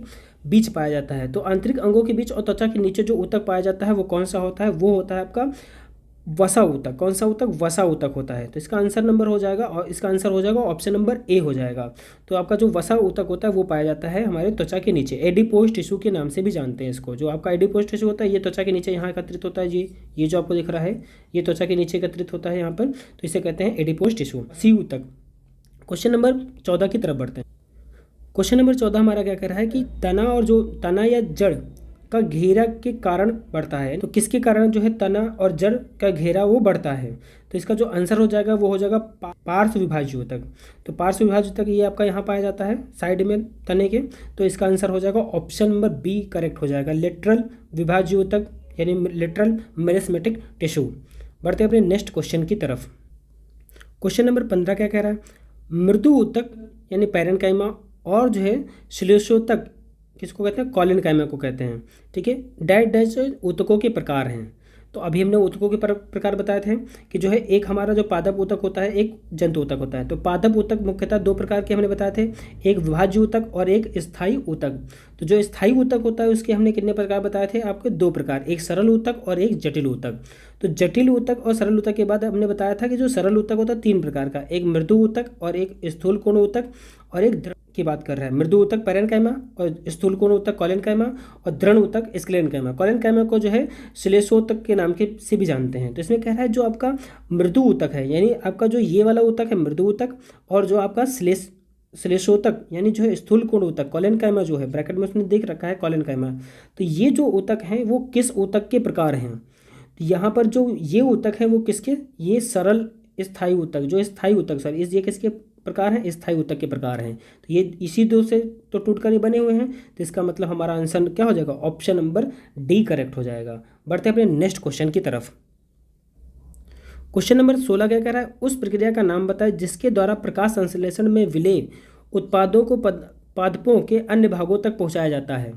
बीच पाया जाता है। तो आंतरिक अंगों के बीच और त्वचा के नीचे जो ऊतक पाया जाता है वो कौन सा होता है, वो होता है आपका वसा ऊतक। कौन सा ऊतक, वसा ऊतक होता है। तो इसका आंसर नंबर हो जाएगा, और इसका आंसर हो जाएगा ऑप्शन नंबर ए हो जाएगा। तो आपका जो वसा ऊतक होता है वो पाया जाता है हमारे त्वचा के नीचे, एडिपोज टिश्यू के नाम से भी जानते हैं इसको। जो आपका एडिपोज टिश्यू होता है ये त्वचा के नीचे यहाँ एकत्रित होता है जी, ये जो आपको दिख रहा है ये त्वचा के नीचे एकत्रित होता है यहाँ पर, तो इसे कहते हैं एडिपोज टिश्यू, सी ऊतक। क्वेश्चन नंबर 14 की तरफ बढ़ते हैं। क्वेश्चन नंबर 14 हमारा क्या कह रहा है कि तना और जो तना या जड़ का घेरा के कारण बढ़ता है। तो किसके कारण जो है तना और जड़ का घेरा वो बढ़ता है। तो इसका जो आंसर हो जाएगा वो हो जाएगा पार्श्व विभाज्य ऊतक। तो पार्श्व विभाज्य ऊतक ये आपका यहाँ पाया जाता है साइड में तने के। तो इसका आंसर हो जाएगा ऑप्शन नंबर बी करेक्ट हो जाएगा, लेटरल विभाज्य ऊतक यानी लेटरल मेरिस्मेटिक टिश्यू। बढ़ते हैं अपने नेक्स्ट क्वेश्चन की तरफ। क्वेश्चन नंबर 15 क्या कह रहा है, मृदु ऊतक यानी पैरेन्काइमा और जो है श्लेषोतक किसको कहते हैं, कॉलिनकाइमा को कहते हैं। ठीक है, डैश डैश ऊतकों के प्रकार हैं। तो अभी हमने ऊतकों के प्रकार बताए थे कि जो है एक हमारा जो पादप ऊतक होता है, एक जंतु ऊतक होता है। तो पादप ऊतक मुख्यतः दो प्रकार के हमने बताए थे, एक विभाज्य ऊतक और एक स्थायी ऊतक। तो जो स्थायी ऊतक होता है उसके हमने कितने प्रकार बताए थे आपके, दो प्रकार, एक सरल ऊतक और एक जटिल ऊतक। तो जटिल ऊतक और सरल ऊतक के बाद हमने बताया था कि जो सरल ऊतक होता है तीन प्रकार का, एक मृदु ऊतक और एक स्थूल कोण ऊतक और एक दृढ़ की बात कर रहा है। मृदु ऊतक पैरेन्काइमा और स्थूल कोण ऊतक कॉलिनकाइमा और दृढ़ ऊतक स्क्लेरेन्काइमा। कॉलिनकाइमा को जो है श्लेषोतक के नाम के से भी जानते हैं। तो इसमें कह रहा है जो आपका मृदु ऊतक है यानी आपका जो ये वाला ऊतक है मृदु ऊतक, और जो आपका श्लेषोतक यानी जो है स्थूल कोण ऊतक कॉलिनकाइमा जो है, ब्रैकेट में उसने देख रखा है कॉलिनकाइमा। तो ये जो ऊतक हैं वो किस ऊतक के प्रकार हैं। तो यहाँ पर जो ये ऊतक है वो किसके, ये सरल स्थायी ऊतक, जो स्थायी ऊतक सर ये किसके प्रकार हैं, स्थायी ऊतक के प्रकार हैं। तो ये इसी दो से तो टूटकर ये बने हुए हैं। तो इसका मतलब हमारा आंसर क्या हो जाएगा, ऑप्शन नंबर डी करेक्ट हो जाएगा। बढ़ते हैं अपने नेक्स्ट क्वेश्चन की तरफ। क्वेश्चन नंबर 16 क्या कह रहा है, उस प्रक्रिया का नाम बताए जिसके द्वारा प्रकाश संश्लेषण में विलेय उत्पादों को पादपों के अन्य भागों तक पहुंचाया जाता है।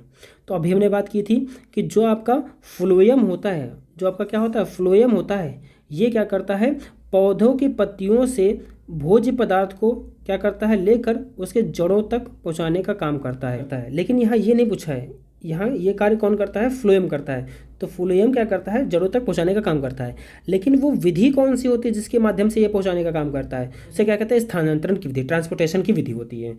तो अभी हमने बात की थी कि जो आपका फ्लोएम होता है, जो आपका क्या होता है फ्लोएम होता है, ये क्या करता है, पौधों की पत्तियों से भोज्य पदार्थ को क्या करता है लेकर उसके जड़ों तक पहुंचाने का काम करता है। लेकिन यहाँ ये नहीं पूछा है, यहाँ ये कार्य कौन करता है, फ्लोएम करता है। तो फ्लोएम क्या करता है, जड़ों तक पहुंचाने का काम करता है। लेकिन वो विधि कौन सी होती है जिसके माध्यम से ये पहुंचाने का काम करता है, उसे क्या कहते हैं, स्थानांतरण की विधि, ट्रांसपोर्टेशन की विधि होती है।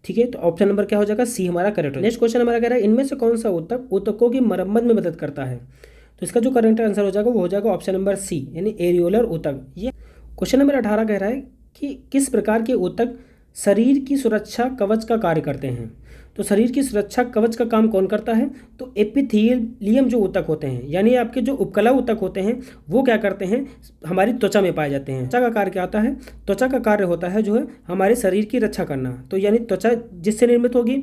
ठीक है, तो ऑप्शन नंबर क्या हो जाएगा, सी हमारा करेक्ट है। नेक्स्ट क्वेश्चन हमारा कह रहा है इनमें से कौन सा ऊतक ऊतकों की मरम्मत में मदद करता है। तो इसका जो करेक्ट आंसर हो जाएगा वो हो जाएगा ऑप्शन नंबर सी यानी एरियोलर ऊतक। ये क्वेश्चन नंबर 18 कह रहा है कि किस प्रकार के ऊतक शरीर की सुरक्षा कवच का कार्य करते हैं। तो शरीर की सुरक्षा कवच का काम कौन करता है, तो एपिथेलियम जो ऊतक होते हैं यानी आपके जो उपकला ऊतक होते हैं वो क्या करते हैं, हमारी त्वचा में पाए जाते हैं। त्वचा का कार्य क्या होता है, त्वचा का कार्य होता है जो है हमारे शरीर की रक्षा करना। तो यानी त्वचा जिससे निर्मित होगी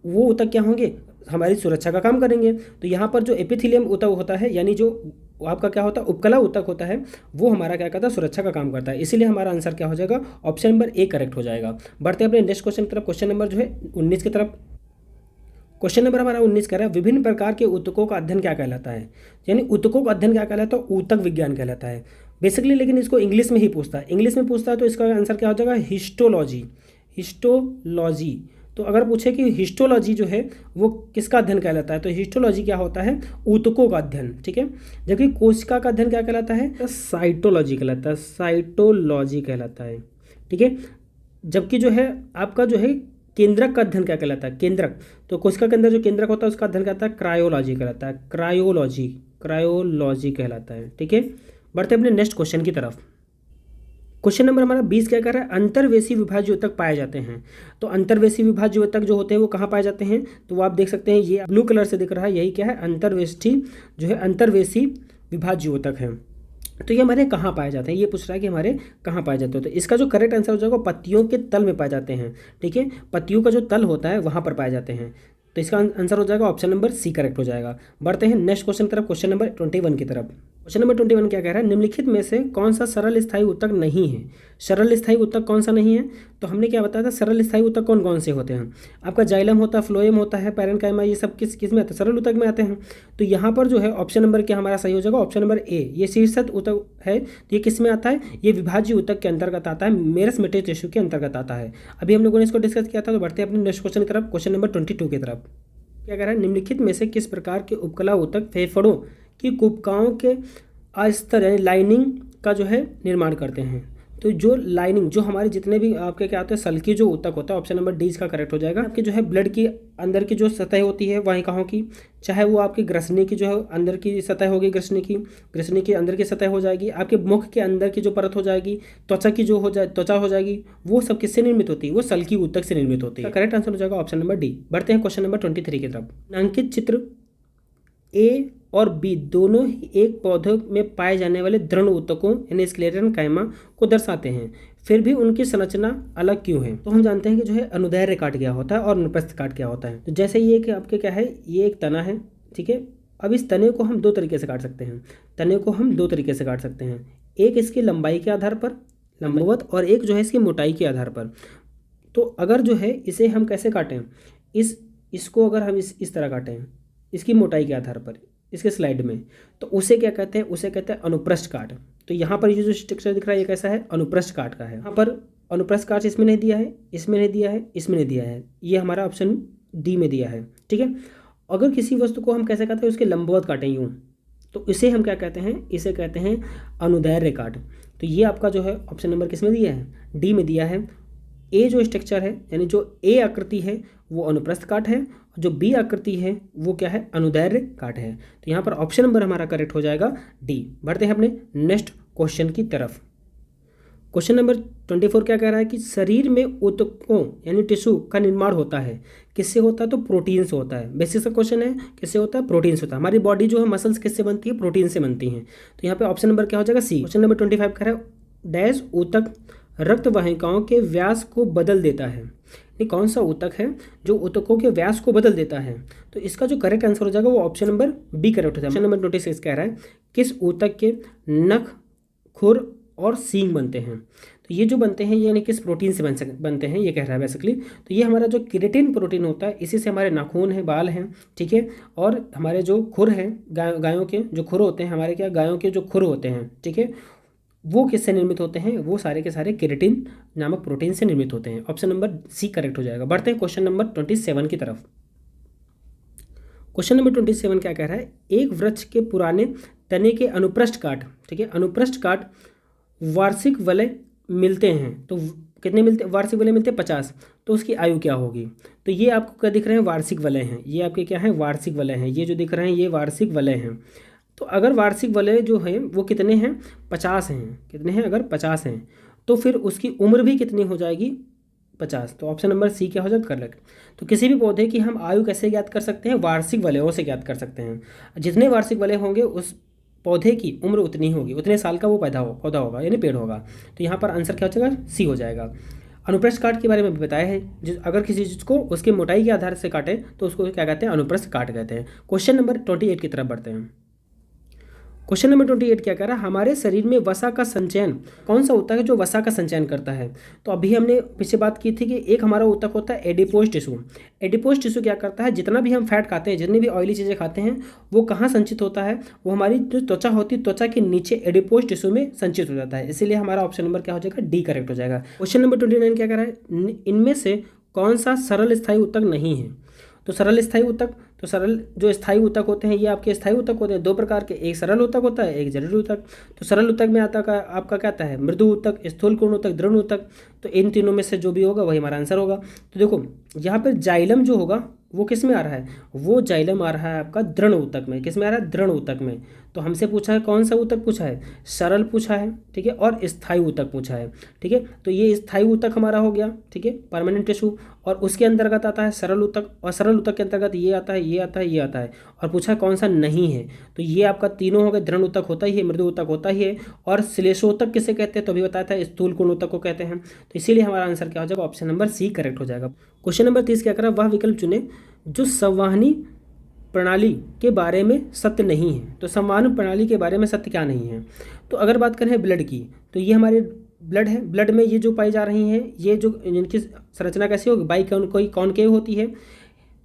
वो ऊतक क्या होंगे, हमारी सुरक्षा का काम करेंगे। तो यहाँ पर जो एपिथेलियम ऊतक होता है यानी जो आपका क्या होता है उपकला ऊतक होता है वो हमारा क्या करता है, सुरक्षा का काम करता है। इसीलिए हमारा आंसर क्या हो जाएगा, ऑप्शन नंबर ए करेक्ट हो जाएगा। बढ़ते हैं अपने नेक्स्ट क्वेश्चन की तरफ, क्वेश्चन नंबर जो है 19 की तरफ। क्वेश्चन नंबर हमारा 19 कह रहा है विभिन्न प्रकार के ऊतकों का अध्ययन क्या कहलाता है। यानी ऊतकों का अध्ययन क्या कहलाता है, ऊतक विज्ञान कहलाता है बेसिकली। लेकिन इसको इंग्लिश में ही पूछता है, इंग्लिश में पूछता है तो इसका आंसर क्या हो जाएगा, हिस्टोलॉजी। हिस्टोलॉजी। तो अगर पूछे कि हिस्टोलॉजी जो है वो किसका अध्ययन कहलाता है, तो हिस्टोलॉजी क्या होता है, ऊतकों का अध्ययन, ठीक है। जबकि कोशिका का अध्ययन क्या कहलाता है, तो साइटोलॉजी कहलाता है, साइटोलॉजी कहलाता है, ठीक है। जबकि जो है आपका जो है केंद्रक का अध्ययन क्या कहलाता है, केंद्रक। तो कोशिका के अंदर जो केंद्रक होता है उसका अध्ययन कहलाता है क्रायोलॉजी कहलाता है, क्रायोलॉजी, क्रायोलॉजी कहलाता है, ठीक है। बढ़ते अपने नेक्स्ट क्वेश्चन की तरफ। क्वेश्चन नंबर हमारा 20 क्या कर रहा है, अंतर्वेशी विभाज्य ऊतक पाए जाते हैं। तो अंतर्वेशी विभाज्य ऊतक जो होते हैं वो कहाँ पाए जाते हैं, तो वो आप देख सकते हैं ये ब्लू कलर से दिख रहा है, यही क्या है, अंतर्वेशी जो है अंतर्वेशी विभाज्य ऊतक है। तो ये हमारे कहाँ पाए जाते हैं, ये पूछ रहा है कि हमारे कहाँ पाए जाते हैं। तो इसका जो करेक्ट आंसर हो जाएगा पत्तियों के तल में पाए जाते हैं, ठीक है। पत्तियों का जो तल होता है वहाँ पर पाए जाते हैं। तो इसका आंसर हो जाएगा ऑप्शन नंबर सी करेक्ट हो जाएगा। बढ़ते हैं नेक्स्ट क्वेश्चन की तरफ, क्वेश्चन नंबर 21 की तरफ। क्वेश्चन नंबर 21 क्या कह रहा है, निम्नलिखित में से कौन सा सरल स्थायी ऊतक नहीं है। सरल स्थायी ऊतक कौन सा नहीं है, तो हमने क्या बताया था, सरल स्थायी ऊतक कौन कौन से होते हैं। आपका जाइलम होता है, फ्लोएम होता है, पैरेन्काइमा, ये सब किस में आते हैं, सरल ऊतक में आते हैं। तो यहाँ पर जो है ऑप्शन नंबर क्या हमारा सही हो जाएगा, ऑप्शन नंबर ए, ये शीर्षक ऊतक है। तो ये किस में आता है, ये विभाज्य ऊतक के अंतर्गत आता है, मेरस मेटे टिश्यू के अंतर्गत आता है। अभी हम लोगों ने इसको डिस्कस किया था। तो बढ़ते हैं अपने नेक्स्ट क्वेश्चन की तरफ, क्वेश्चन नंबर 22 की तरफ। क्या कह रहा है, निम्नलिखित में से किस प्रकार के उपकला ऊतक फेफड़ों की कुपकाओं के अस्तर यानी लाइनिंग का जो है निर्माण करते हैं। तो जो लाइनिंग, जो हमारे जितने भी आपके क्या होते हैं सल्की जो ऊतक होता है, ऑप्शन नंबर डी इसका करेक्ट हो जाएगा। आपकी जो है ब्लड की अंदर की जो सतह होती है वहीं कहाँ की, चाहे वो आपकी ग्रसनी की जो है अंदर की सतह होगी, ग्रसनी की अंदर की सतह हो जाएगी, आपके मुख के अंदर की जो परत हो जाएगी, त्वचा की जो त्वचा हो जाएगी, वो सब किससे निर्मित होती है, वो सल्की ऊतक से निर्मित होती है। करेक्ट आंसर हो जाएगा ऑप्शन नंबर डी। बढ़ते हैं क्वेश्चन नंबर 23 की तरफ। अंकित चित्र ए और बी दोनों ही एक पौधे में पाए जाने वाले दृढ़ ऊतकों यानी स्क्लेरन कायमा को दर्शाते हैं, फिर भी उनकी संरचना अलग क्यों है। तो हम जानते हैं कि जो है अनुदैर्घ्य काट क्या होता है और अनुप्रस्थ काट क्या होता है। तो जैसे ये कि आपके क्या है, ये एक तना है, ठीक है। अब इस तने को हम दो तरीके से काट सकते हैं, तने को हम दो तरीके से काट सकते हैं, एक इसकी लंबाई के आधार पर लंबवत, और एक जो है इसकी मोटाई के आधार पर। तो अगर जो है इसे हम कैसे काटें, इसको अगर हम इस तरह काटें इसकी मोटाई के आधार पर इसके स्लाइड में, तो उसे क्या कहते हैं, उसे कहते हैं अनुप्रस्थ काट। तो यहाँ पर ये जो स्ट्रक्चर दिख रहा है ये कैसा है, अनुप्रस्थ काट का है। यहाँ पर अनुप्रस्थ काट इसमें नहीं दिया है, इसमें नहीं दिया है, इसमें नहीं दिया है, ये हमारा ऑप्शन डी में दिया है, ठीक है। अगर किसी वस्तु को हम कैसे कहते हैं, उसके लंबवत काटें यूँ, तो इसे हम क्या कहते हैं, इसे कहते हैं अनुदैर्घ्य काट। तो ये आपका जो है ऑप्शन नंबर किस में दिया है, डी में दिया है। ए जो स्ट्रक्चर है यानी जो ए आकृति है वो अनुप्रस्थ काट है, जो बी आकृति है वो क्या है, अनुदैर्घ्य काट है। तो यहाँ पर ऑप्शन नंबर हमारा करेक्ट हो जाएगा डी। बढ़ते हैं अपने नेक्स्ट क्वेश्चन की तरफ। क्वेश्चन नंबर 24 क्या कह रहा है कि शरीर में ऊतकों यानी टिश्यू का निर्माण होता है, किससे होता है, तो प्रोटीन से होता है। बेसिक सा क्वेश्चन है, किससे होता है, प्रोटीन से होता है। हमारी बॉडी जो है मसल्स किससे बनती है, प्रोटीन से बनती हैं। तो यहाँ पे ऑप्शन नंबर क्या हो जाएगा, सी। क्वेश्चन नंबर 25 कह रहा है डैश ऊतक रक्त वाहिकाओं के व्यास को बदल देता है। ये कौन सा ऊतक है जो ऊतकों के व्यास को बदल देता है। तो इसका जो करेक्ट आंसर हो जाएगा वो ऑप्शन नंबर बी करेक्ट हो जाएगा। ऑप्शन नंबर 26 कह रहा है किस ऊतक के नख, खुर और सींग बनते हैं। तो ये जो बनते हैं ये यानी किस प्रोटीन से बनते हैं ये कह रहा है बेसिकली। तो ये हमारा जो केराटिन प्रोटीन होता है इसी से हमारे नाखून हैं, बाल हैं, ठीक है। और हमारे जो खुर हैं, गायों के जो खुर होते हैं, हमारे क्या गायों के जो खुर होते हैं, ठीक है, वो किससे निर्मित होते हैं, वो सारे के सारे केराटिन नामक प्रोटीन से निर्मित होते हैं। ऑप्शन नंबर सी करेक्ट हो जाएगा। बढ़ते हैं क्वेश्चन नंबर 27 की तरफ। क्वेश्चन नंबर 27 क्या कह रहा है, एक वृक्ष के पुराने तने के अनुप्रस्थ काट, ठीक है, अनुप्रस्थ काट वार्षिक वलय मिलते हैं। तो कितने मिलते, वार्षिक वलय मिलते हैं 50। तो उसकी आयु क्या होगी। तो ये आपको क्या दिख रहे हैं, वार्षिक वलय हैं, ये आपके क्या है, वार्षिक वलय हैं, ये जो दिख रहे हैं ये वार्षिक वलय हैं। तो अगर वार्षिक वलय जो है वो कितने हैं, 50 हैं, कितने हैं, अगर 50 हैं तो फिर उसकी उम्र भी कितनी हो जाएगी, 50। तो ऑप्शन नंबर सी क्या हो जाएगा, करेक्ट। तो किसी भी पौधे की हम आयु कैसे ज्ञात कर सकते हैं, वार्षिक वलयों से ज्ञात कर सकते हैं। जितने वार्षिक वलय होंगे उस पौधे की उम्र उतनी होगी, उतने साल का वो पौधा होगा यानी पेड़ होगा। तो यहाँ पर आंसर क्या हो जाएगा, सी हो जाएगा। अनुप्रस्थ काट के बारे में भी बताया है, अगर किसी चीज़ को उसके मोटाई के आधार से काटे तो उसको क्या कहते हैं, अनुप्रस्थ काट कहते हैं। क्वेश्चन नंबर 28 की तरफ बढ़ते हैं। क्वेश्चन नंबर 28 क्या कह रहा है, हमारे शरीर में वसा का संचयन कौन सा ऊतक है जो वसा का संचयन करता है। तो अभी हमने पीछे बात की थी कि एक हमारा ऊतक होता है एडिपोज टिश्यू। एडिपोज टिश्यू क्या करता है, जितना भी हम फैट खाते हैं, जितनी भी ऑयली चीज़ें खाते हैं, वो कहाँ संचित होता है, वो हमारी जो त्वचा होती है, त्वचा के नीचे एडिपोज टिश्यू में संचित हो जाता है। इसीलिए हमारा ऑप्शन नंबर क्या हो जाएगा, डी करेक्ट हो जाएगा। क्वेश्चन नंबर 29 क्या कह रहा है, इनमें से कौन सा सरल स्थायी ऊतक नहीं है। तो सरल स्थायी ऊतक, तो सरल जो स्थायी ऊतक होते हैं ये आपके स्थायी ऊतक होते हैं दो प्रकार के, एक सरल ऊतक होता है, एक जटिल ऊतक। तो सरल ऊतक में आता का आपका क्या आता है, मृदु ऊतक, स्थूलकोण ऊतक, दृढ़ ऊतक। तो इन तीनों में से जो भी होगा वही हमारा आंसर होगा। तो देखो यहाँ पर जाइलम जो होगा वो किस में आ रहा है, वो जाइलम आ रहा है आपका दृढ़ ऊतक में। किस में आ रहा है, दृढ़ ऊतक में। तो हमसे पूछा है कौन सा ऊतक पूछा है, सरल पूछा है, ठीक है, और स्थायी ऊतक पूछा है, ठीक है। तो ये स्थायी ऊतक हमारा हो गया, ठीक है, परमानेंट टिश्यू, और उसके अंतर्गत आता है सरल ऊतक, और सरल ऊतक के अंतर्गत ये आता है, ये आता है, ये आता है, और पूछा है कौन सा नहीं है। तो ये आपका तीनों हो गए, दृढ़ ऊतक होता ही है, मृदु ऊतक होता ही है, और श्लेषोतक किसे कहते हैं, तो अभी बताया था स्थूलकोण ऊतक को कहते हैं। तो इसीलिए हमारा आंसर क्या हो जाएगा, ऑप्शन नंबर सी करेक्ट हो जाएगा। क्वेश्चन नंबर 30 क्या करा, वह विकल्प चुने जो संवहनी प्रणाली के बारे में सत्य नहीं है। तो संवहन प्रणाली के बारे में सत्य क्या नहीं है, तो अगर बात करें ब्लड की, तो ये हमारे ब्लड है, ब्लड में ये जो पाई जा रही हैं, ये जो इनकी संरचना कैसी होगी, बाई कॉनकेव होती है।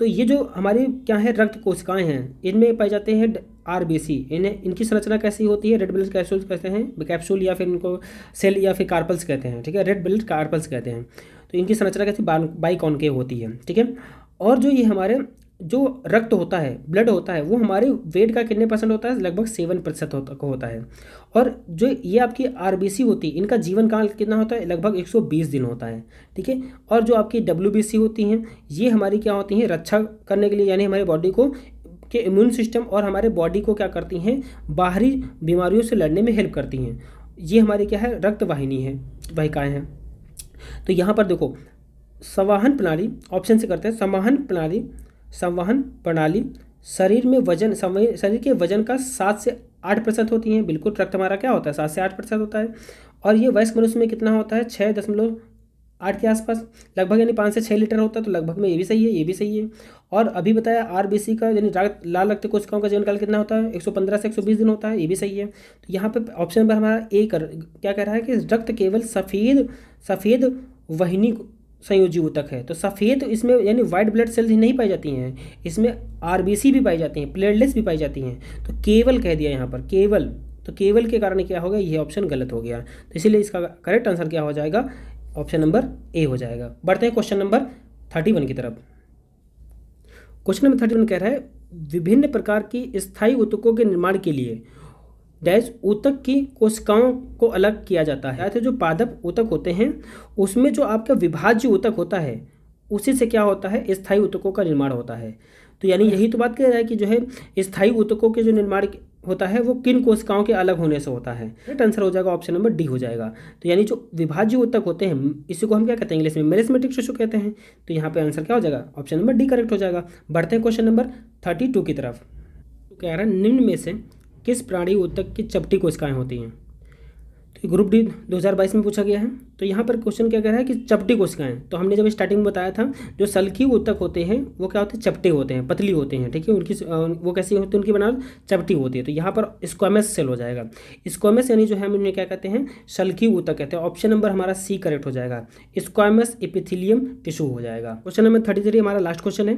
तो ये जो हमारी क्या है, रक्त कोशिकाएं हैं, इनमें पाए जाते हैं आरबीसी। इनकी संरचना कैसी होती है, रेड ब्लड कैप्सूल कहते हैं, कैप्सूल या फिर इनको सेल या फिर कार्पल्स कहते हैं, ठीक है, रेड ब्लड कार्पल्स कहते हैं। तो इनकी संरचना कैसी, बाई कॉनकेव होती है, ठीक है। और जो ये हमारे जो रक्त होता है, ब्लड होता है, वो हमारे वेट का कितने % होता है, लगभग 7% होता है। और जो ये आपकी आरबीसी होती है, इनका जीवन काल कितना होता है, लगभग 120 दिन होता है, ठीक है। और जो आपकी डब्ल्यूबीसी होती हैं, ये हमारी क्या होती हैं, रक्षा करने के लिए, यानी हमारी बॉडी को के इम्यून सिस्टम और हमारे बॉडी को क्या करती हैं, बाहरी बीमारियों से लड़ने में हेल्प करती हैं। ये हमारी क्या है, रक्त वाहिनी है, वाहिकाएँ हैं। तो यहाँ पर देखो संवहन प्रणाली, ऑप्शन से करते हैं, संवहन प्रणाली शरीर में वजन, शरीर के वजन का 7 से 8% होती हैं। बिल्कुल, रक्त हमारा क्या होता है, 7 से 8% होता है। और ये वयस्क मनुष्य में कितना होता है, 6.8 के आसपास लगभग, यानी 5 से 6 लीटर होता है। तो लगभग में ये भी सही है, ये भी सही है। और अभी बताया आरबीसी का, यानी लाल रक्त कोशिकाओं का जीवन काल कितना होता है, 115 से 120 दिन होता है, ये भी सही है। तो यहाँ पे ऑप्शन नंबर हमारा ए क्या कह रहा है कि रक्त केवल सफ़ेद वहिनी संयोजी ऊतक है। तो सफ़ेद इसमें यानी वाइट ब्लड सेल्स ही नहीं पाई जाती हैं, इसमें आरबीसी भी पाई जाती हैं, प्लेटलेट्स भी पाई जाती हैं। तो केवल कह दिया यहाँ पर, केवल, तो केवल के कारण क्या होगा, ये ऑप्शन गलत हो गया। तो इसीलिए इसका करेक्ट आंसर क्या हो जाएगा, ऑप्शन नंबर ए हो जाएगा। बढ़ते हैं क्वेश्चन नंबर 31 की तरफ। क्वेश्चन नंबर 31 कह रहा है, विभिन्न प्रकार की स्थायी ऊतकों के निर्माण के लिए डैश ऊतक की कोशिकाओं को अलग किया जाता है। तो जो पादप ऊतक होते हैं उसमें जो आपका विभाज्य ऊतक होता है उसी से क्या होता है, स्थायी ऊतकों का निर्माण होता है। तो यानी यही तो बात कह रहा है कि जो है स्थायी ऊतकों के जो निर्माण होता है वो किन कोशिकाओं के अलग होने से होता है। राइट आंसर हो जाएगा ऑप्शन नंबर डी हो जाएगा। तो यानी जो विभाज्य ऊतक होते हैं इसी को हम क्या कहते हैं, इंग्लिश में मेरिस्मेटिक टिश्यू कहते हैं। तो यहाँ पे आंसर क्या हो जाएगा, ऑप्शन नंबर डी करेक्ट हो जाएगा। बढ़ते हैं क्वेश्चन नंबर 32 की तरफ। तो कह रहा है, निम्न में से किस प्राणी ऊतक की चपटी कोशिकाएं होती हैं। तो ग्रुप डी 2022 में पूछा गया है। तो यहाँ पर क्वेश्चन क्या कह रहा है कि चपटी कोशिकाएं, तो हमने जब स्टार्टिंग में बताया था जो सल्की ऊतक होते हैं वो क्या होते हैं, चपटे होते हैं, पतली होते हैं, ठीक है। उनकी वो कैसी होती है, उनकी बनावट चपटी होती है। तो यहाँ पर स्क्वामस सेल हो जाएगा। स्क्वामस यानी जो है हम इन्हें क्या कहते हैं, सल्की ऊतक कहते हैं। ऑप्शन नंबर हमारा सी करेक्ट हो जाएगा, स्क्वामस एपिथेलियम टिश्यू हो जाएगा। क्वेश्चन नंबर 33 हमारा लास्ट क्वेश्चन है।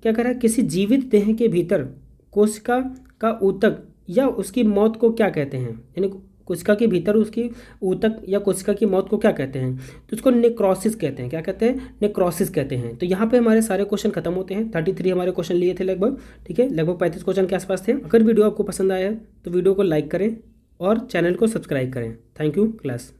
क्या कह रहा है, किसी जीवित देह के भीतर कोशिका का ऊतक या उसकी मौत को क्या कहते हैं, यानी कोशिका के भीतर उसकी ऊतक या कोशिका की मौत को क्या कहते हैं, तो उसको नेक्रोसिस कहते हैं। क्या कहते हैं, नेक्रोसिस कहते हैं। तो यहाँ पे हमारे सारे क्वेश्चन खत्म होते हैं। 33 हमारे क्वेश्चन लिए थे लगभग, ठीक है, लगभग 35 क्वेश्चन के आसपास थे। अगर वीडियो आपको पसंद आया है तो वीडियो को लाइक करें और चैनल को सब्सक्राइब करें। Thank you class.